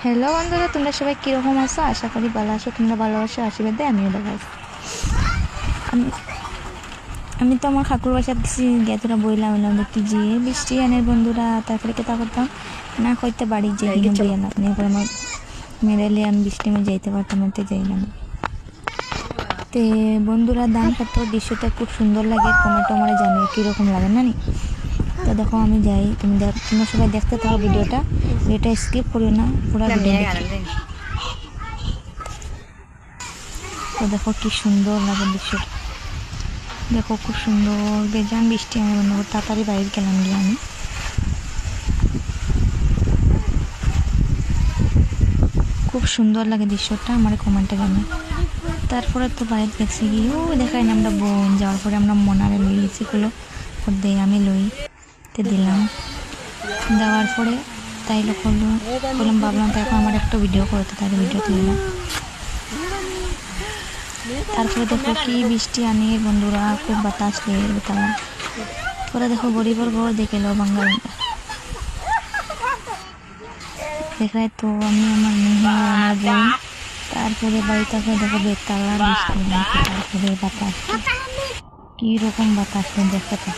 Hello বন্ধুরা, তোমরা সবাই কীরকম আছো? আশা করি ভালো আছো। তোমরা ভালোবাসো আশীর্বাদে আমিও ভালো আছি। আমি তো আমার খাকুর বাসা দিচ্ছি গিয়ে তোরা বইলাম এলাম দেখতে যে বৃষ্টি আনের বন্ধুরা, তারপরে কেতা করতাম না কইতে বাড়ি যে কিনে বই আনা এরপর আমার মেরেলে আমি বৃষ্টি আমি যাইতে পারতাম না, যাইলাম। তে বন্ধুরা, দানপত্র দৃশ্যটা খুব সুন্দর লাগে। কমেন্ট আমার জানো কীরকম লাগে না নি। তো দেখো আমি যাই, তোমরা সবাই দেখতে থাকো ভিডিওটা স্কিপ করিও না, পুরো ভিডিও দেখো। তো দেখো কি সুন্দর লাগে দৃশ্যটা, দেখো খুব সুন্দর বেজান বৃষ্টি। আমি মনে করি তাড়াতাড়ি বাইরে গেলাম গিয়ে আমি। খুব সুন্দর লাগে দৃশ্যটা, আমার কমেন্টে জানি। তারপরে তো বাইরে গেছি গিয়ে ও দেখাই না আমরা বোন যাওয়ার পরে আমরা মনারে লই গেছি গুলো দেয়, আমি লই তে দিলাম। দেওয়ার পরে তাই বললাম ভাবলাম তাই আমার একটা ভিডিও করতে, তাই ভিডিও তুললাম। তারপরে দেখো কি বৃষ্টি আনে বন্ধুরা, খুব বাতাস লেগে বেতালাম। পরে দেখো গরিবর ঘর দেখে লো বাঙ্গাল দেখায়। তো আমি আমার মেয়ে আমার বোন, তারপরে বাড়িতে দেখো বেতালা বৃষ্টি, তারপরে বাতাস কীরকম বাতাস দেখতে।